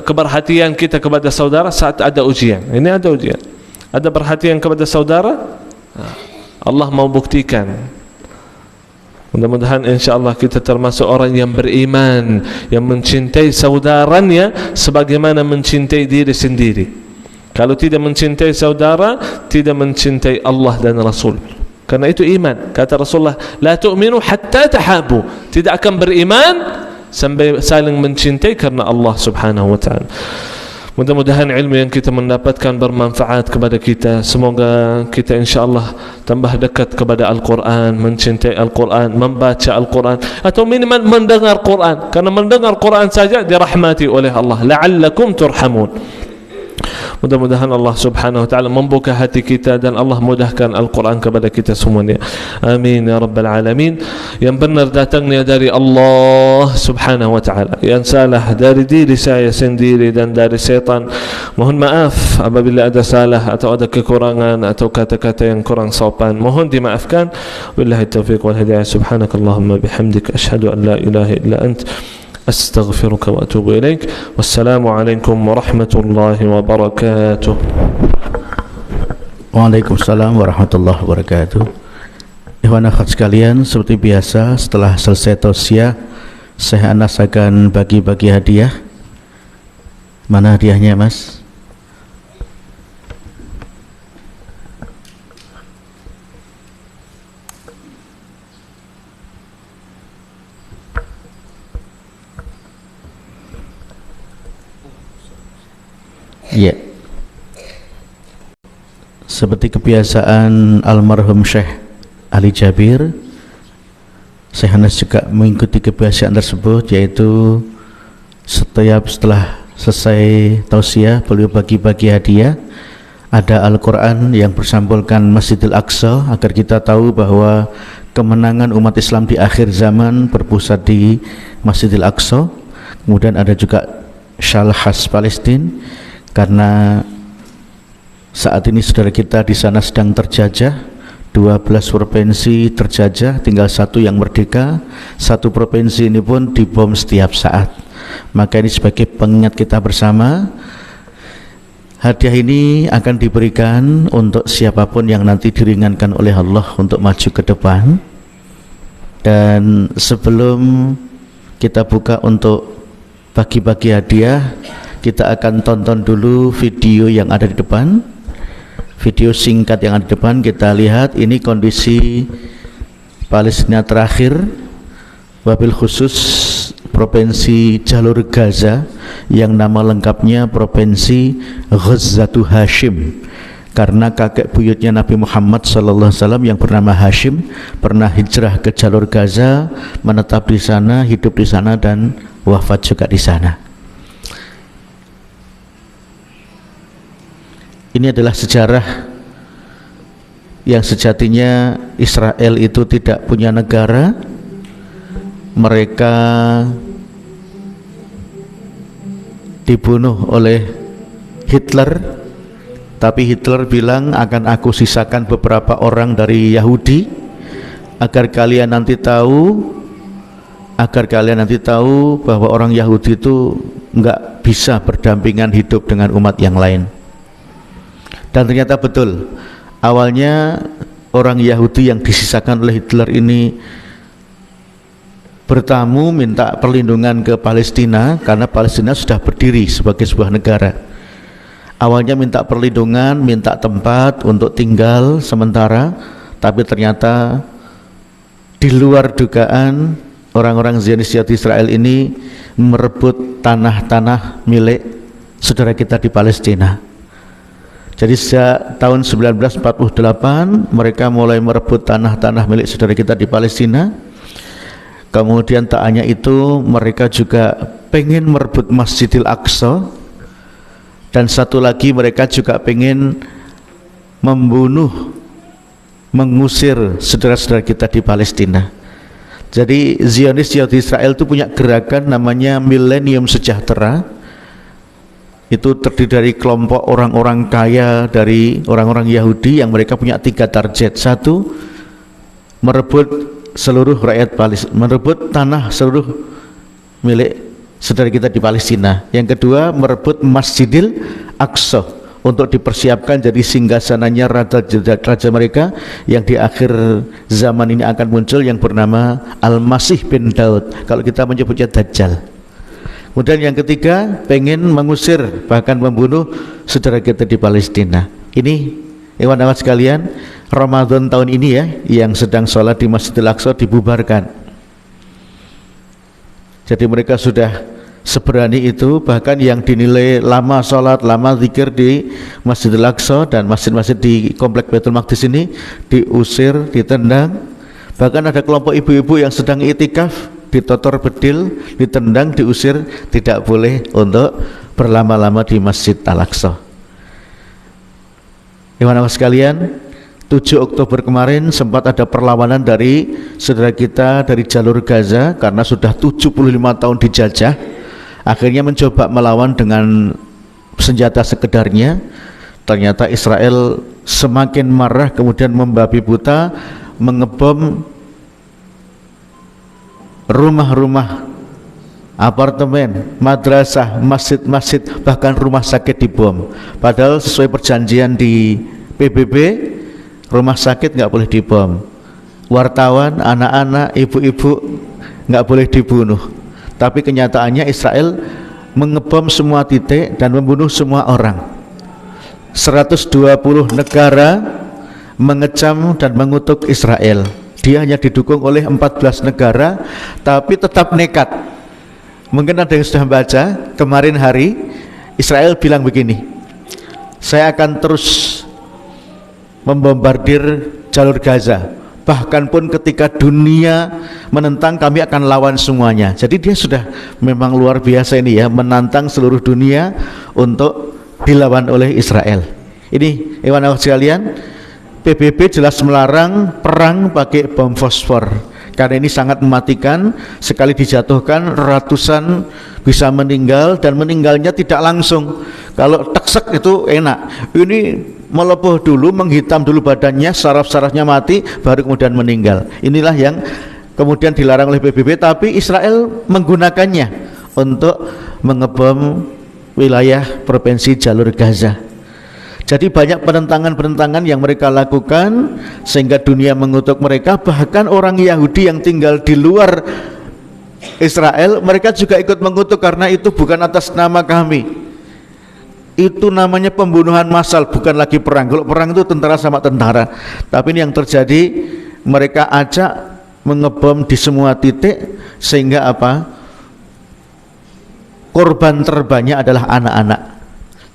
keperhatian kita kepada saudara? Saat ada ujian. Ini ada ujian, ada perhatian kepada saudara, Allah mau buktikan. Mudah-mudahan insyaAllah kita termasuk orang yang beriman, yang mencintai saudaranya sebagaimana mencintai diri sendiri. Kalau tidak mencintai saudara, tidak mencintai Allah dan Rasul. Karena itu iman. Kata Rasulullah, la tu'minu hatta tahabu. Tidak akan beriman sampai saling mencintai karena Allah subhanahu wa ta'ala. Mudah-mudahan ilmu yang kita mendapatkan bermanfaat kepada kita. Semoga kita insyaAllah tambah dekat kepada Al-Quran, mencintai Al-Quran, membaca Al-Quran, atau minimal mendengar Quran. Karena mendengar Quran saja dirahmati oleh Allah. La'allakum turhamun. Mudah-mudahan Allah subhanahu wa ta'ala membuka hati kita dan Allah mudahkan Al-Quran kepada kita semuanya. Amin ya Rabbal Alamin. Yang benar datangnya dari Allah subhanahu wa ta'ala, yang salah dari diri saya sendiri dan dari syaitan. Mohon maaf apabila ada salah atau ada kekurangan atau kata-kata yang kurang sopan, mohon dimaafkan. Wallahi taufiq wal hidayah. Subhanakallahumma bihamdika asyhadu an la ilaha illa ant أستغفرك وأتوب إليك والسلام عليكم ورحمة الله وبركاته. Waalaikumsalam warahmatullahi wabarakatuh. Ikhwan akhwat sekalian, seperti biasa setelah selesai tausiah, Syekh Anas akan bagi-bagi hadiah. Mana hadiahnya, Mas? Ya, seperti kebiasaan almarhum Syekh Ali Jabir, Syekh Anas juga mengikuti kebiasaan tersebut, yaitu setelah selesai tausiah beliau bagi-bagi hadiah. Ada Al-Quran yang bersampulkan Masjidil Aqsa, agar kita tahu bahwa kemenangan umat Islam di akhir zaman berpusat di Masjidil Aqsa. Kemudian ada juga Syalhas Palestina, karena saat ini saudara kita di sana sedang terjajah, 12 provinsi terjajah, tinggal satu yang merdeka. Satu provinsi ini pun dibom setiap saat. Maka ini sebagai pengingat kita bersama, hadiah ini akan diberikan untuk siapapun yang nanti diringankan oleh Allah untuk maju ke depan. Dan sebelum kita buka untuk bagi-bagi hadiah, kita akan tonton dulu video yang ada di depan. Video singkat yang ada di depan, kita lihat ini kondisi Palestina terakhir, wabil khusus Provinsi Jalur Gaza yang nama lengkapnya Provinsi Ghazatu Hashim, karena kakek buyutnya Nabi Muhammad SAW yang bernama Hashim pernah hijrah ke Jalur Gaza, menetap di sana, hidup di sana, dan wafat juga di sana. Ini adalah sejarah yang sejatinya Israel itu tidak punya negara. Mereka dibunuh oleh Hitler, tapi Hitler bilang akan aku sisakan beberapa orang dari Yahudi agar kalian nanti tahu bahwa orang Yahudi itu enggak bisa berdampingan hidup dengan umat yang lain. Dan ternyata betul, awalnya orang Yahudi yang disisakan oleh Hitler ini bertamu minta perlindungan ke Palestina, karena Palestina sudah berdiri sebagai sebuah negara. Awalnya minta perlindungan, minta tempat untuk tinggal sementara, tapi ternyata di luar dugaan orang-orang Zionis Israel ini merebut tanah-tanah milik saudara kita di Palestina. Jadi sejak tahun 1948 mereka mulai merebut tanah-tanah milik saudara kita di Palestina. Kemudian tak hanya itu, mereka juga pengen merebut Masjidil Aqsa, dan satu lagi mereka juga pengen mengusir saudara-saudara kita di Palestina. Jadi Zionis Israel itu punya gerakan namanya Millennium Sejahtera. Itu terdiri dari kelompok orang-orang kaya dari orang-orang Yahudi yang mereka punya 3 target. Satu, merebut seluruh rakyat Palestina, merebut tanah seluruh milik saudara kita di Palestina. Yang kedua, merebut Masjidil Aqsa untuk dipersiapkan jadi singgasananya raja mereka yang di akhir zaman ini akan muncul, yang bernama Al-Masih bin Daud, kalau kita menyebutnya Dajjal. Kemudian yang ketiga, pengen mengusir bahkan membunuh saudara kita di Palestina. Ini ikhwan-ikhwan sekalian, Ramadan tahun ini ya, yang sedang sholat di Masjidil Aqsa dibubarkan. Jadi mereka sudah seberani itu, bahkan yang dinilai lama sholat, lama zikir di Masjidil Aqsa dan masjid-masjid di komplek Baitul Maqdis ini diusir, ditendang. Bahkan ada kelompok ibu-ibu yang sedang itikaf, ditotor bedil, ditendang, diusir, tidak boleh untuk berlama-lama di Masjid Al-Aqsa. Ikhwan-ikhwan sekalian, 7 Oktober kemarin sempat ada perlawanan dari saudara kita dari jalur Gaza, karena sudah 75 tahun dijajah, akhirnya mencoba melawan dengan senjata sekedarnya. Ternyata Israel semakin marah, kemudian membabi buta, mengebom rumah-rumah, apartemen, madrasah, masjid-masjid, bahkan rumah sakit dibom. Padahal sesuai perjanjian di PBB, rumah sakit nggak boleh dibom, wartawan, anak-anak, ibu-ibu nggak boleh dibunuh. Tapi kenyataannya Israel mengebom semua titik dan membunuh semua orang. 120 negara mengecam dan mengutuk Israel. Dia hanya didukung oleh 14 negara, tapi tetap nekat. Mungkin ada yang sudah baca, kemarin hari Israel bilang begini, saya akan terus membombardir jalur Gaza, bahkan pun ketika dunia menentang, kami akan lawan semuanya. Jadi dia sudah memang luar biasa ini ya, menantang seluruh dunia untuk dilawan oleh Israel. Ini ikhwan-ikhwan sekalian, PBB jelas melarang perang pakai bom fosfor. karena ini sangat mematikan. Sekali dijatuhkan ratusan bisa meninggal, dan meninggalnya tidak langsung. Kalau teksek itu enak, ini melepuh dulu, menghitam dulu badannya, saraf-sarafnya mati, baru kemudian meninggal. Inilah yang kemudian dilarang oleh PBB, tapi Israel menggunakannya untuk mengebom wilayah provinsi jalur Gaza. Jadi banyak penentangan-penentangan yang mereka lakukan sehingga dunia mengutuk mereka. Bahkan orang Yahudi yang tinggal di luar Israel, mereka juga ikut mengutuk, karena itu bukan atas nama kami. Itu namanya pembunuhan massal, bukan lagi perang. Kalau perang itu tentara sama tentara, tapi ini yang terjadi, mereka acak mengebom di semua titik, sehingga apa? Korban terbanyak adalah anak-anak.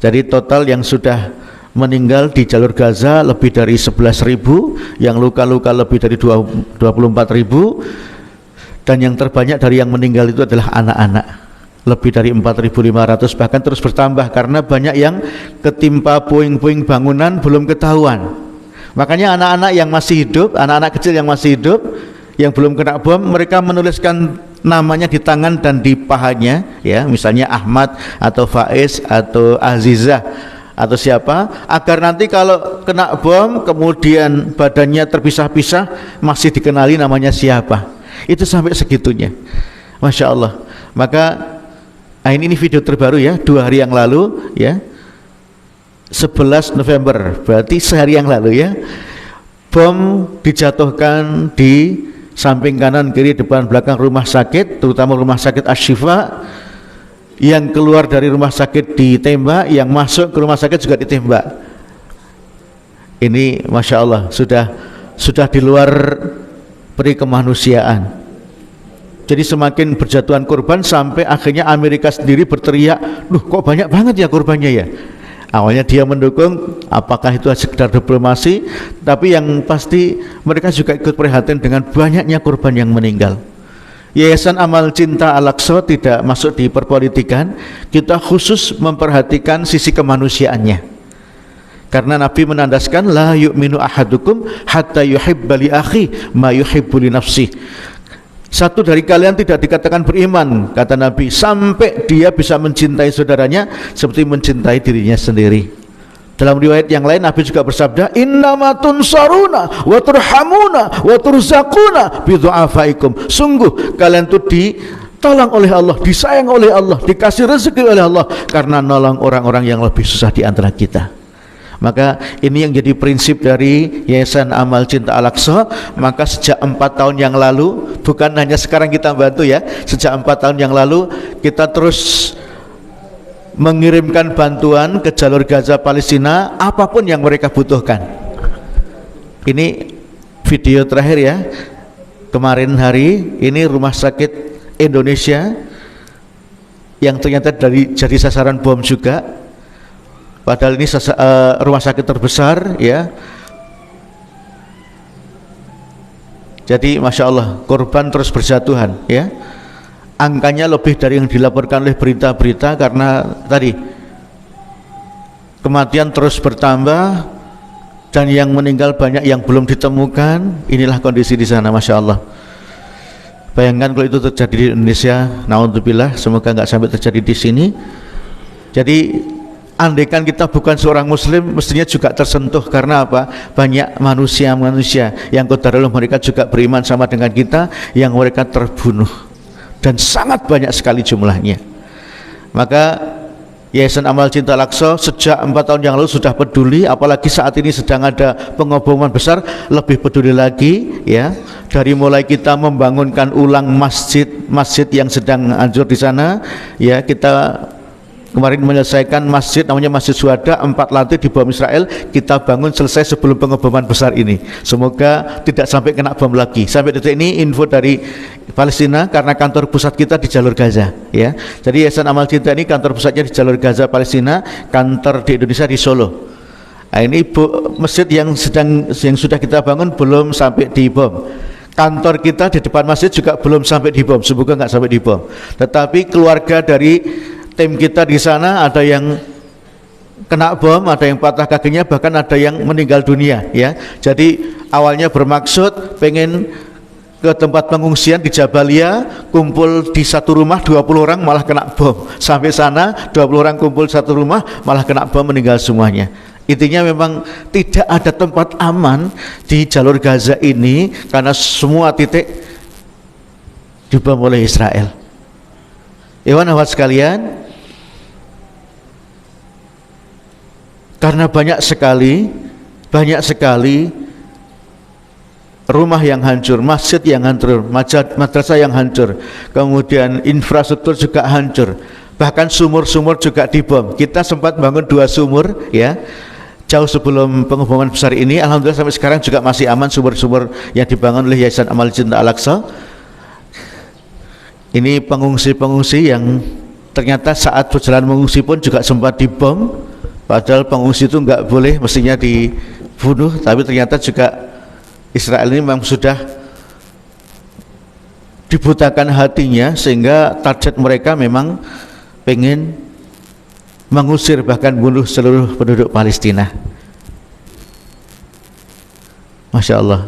Jadi total yang sudah meninggal di jalur Gaza lebih dari 11.000, yang luka-luka lebih dari 24.000, dan yang terbanyak dari yang meninggal itu adalah anak-anak, lebih dari 4.500, bahkan terus bertambah karena banyak yang ketimpa puing-puing bangunan belum ketahuan. Makanya anak-anak yang masih hidup, anak-anak kecil yang masih hidup, yang belum kena bom, mereka menuliskan namanya di tangan dan di pahanya, ya, misalnya Ahmad atau Faiz atau Azizah atau siapa, agar nanti kalau kena bom kemudian badannya terpisah-pisah masih dikenali namanya siapa. Itu sampai segitunya, Masya Allah. Maka ini video terbaru ya, 2 hari yang lalu ya, 11 November, berarti sehari yang lalu ya, bom dijatuhkan di samping kanan, kiri, depan, belakang rumah sakit, terutama rumah sakit Asy-Syifa. Yang keluar dari rumah sakit ditembak, yang masuk ke rumah sakit juga ditembak. Ini Masya Allah, sudah di luar peri kemanusiaan. Jadi semakin berjatuhan korban, sampai akhirnya Amerika sendiri berteriak, "Loh, kok banyak banget ya korbannya ya?" Awalnya dia mendukung, apakah itu sekedar diplomasi, tapi yang pasti mereka juga ikut prihatin dengan banyaknya korban yang meninggal. Yayasan Amal Cinta Al-Aqsa tidak masuk di perpolitikan, kita khusus memperhatikan sisi kemanusiaannya. Karena Nabi menandaskan, la yu'minu ahadukum hatta yuhibba li akhi ma yuhibbu li nafsih. Satu dari kalian tidak dikatakan beriman, kata Nabi, sampai dia bisa mencintai saudaranya seperti mencintai dirinya sendiri. Dalam riwayat yang lain Nabi juga bersabda, innama tunsaruna wa turhamuna wa turzaquna bi du'afaikum. Sungguh kalian itu ditolong oleh Allah, disayang oleh Allah, dikasih rezeki oleh Allah karena nolong orang-orang yang lebih susah di antara kita. Maka ini yang jadi prinsip dari Yayasan Amal Cinta Al-Aqsa. Maka sejak 4 tahun yang lalu, bukan hanya sekarang kita bantu ya, sejak 4 tahun yang lalu kita terus mengirimkan bantuan ke jalur Gaza Palestina, apapun yang mereka butuhkan. Ini video terakhir ya, kemarin hari ini rumah sakit Indonesia yang ternyata jadi sasaran bom juga, padahal ini rumah sakit terbesar ya. Jadi Masya Allah, korban terus berjatuhan ya. Angkanya lebih dari yang dilaporkan oleh berita-berita, karena tadi kematian terus bertambah dan yang meninggal banyak yang belum ditemukan. Inilah kondisi di sana, Masya Allah. Bayangkan kalau itu terjadi di Indonesia, naudzubillah, semoga nggak sampai terjadi di sini. Jadi andaikan kita bukan seorang muslim, mestinya juga tersentuh. Karena apa? Banyak manusia-manusia yang qadarullah mereka juga beriman sama dengan kita, yang mereka terbunuh, dan sangat banyak sekali jumlahnya. Maka Yayasan Amal Cinta Al-Aqsa sejak 4 tahun yang lalu sudah peduli, apalagi saat ini sedang ada pengoboman besar, lebih peduli lagi ya. Dari mulai kita membangunkan ulang masjid yang sedang hancur di sana ya, kita kemarin menyelesaikan masjid namanya Masjid Syuhada, 4 lantai di bom Israel, kita bangun selesai sebelum pengeboman besar ini. Semoga tidak sampai kena bom lagi. Sampai detik ini info dari Palestina, karena kantor pusat kita di jalur Gaza ya. Jadi Yayasan Amal Cinta ini kantor pusatnya di jalur Gaza Palestina, kantor di Indonesia di Solo. Nah, ini masjid yang sudah kita bangun belum sampai di bom. Kantor kita di depan masjid juga belum sampai di bom, semoga nggak sampai di bom. Tetapi keluarga dari tim kita di sana ada yang kena bom, ada yang patah kakinya, bahkan ada yang meninggal dunia ya. Jadi awalnya bermaksud pengen ke tempat pengungsian di Jabalia, kumpul di satu rumah 20 orang malah kena bom. Sampai sana 20 orang kumpul satu rumah malah kena bom, meninggal semuanya. Intinya memang tidak ada tempat aman di jalur Gaza ini karena semua titik dibom oleh Israel. Ikhwan akhwat sekalian, karena banyak sekali rumah yang hancur, masjid yang hancur, madrasah yang hancur, kemudian infrastruktur juga hancur, bahkan sumur-sumur juga dibom. Kita sempat bangun 2 sumur ya, jauh sebelum pengeboman besar ini. Alhamdulillah sampai sekarang juga masih aman sumur-sumur yang dibangun oleh Yayasan Amal Cinta Al-Aqsa. Ini pengungsi-pengungsi yang ternyata saat perjalanan mengungsi pun juga sempat dibom, padahal pengungsi itu nggak boleh mestinya dibunuh, tapi ternyata juga Israel ini memang sudah dibutakan hatinya sehingga target mereka memang pengen mengusir bahkan bunuh seluruh penduduk Palestina. Masya Allah.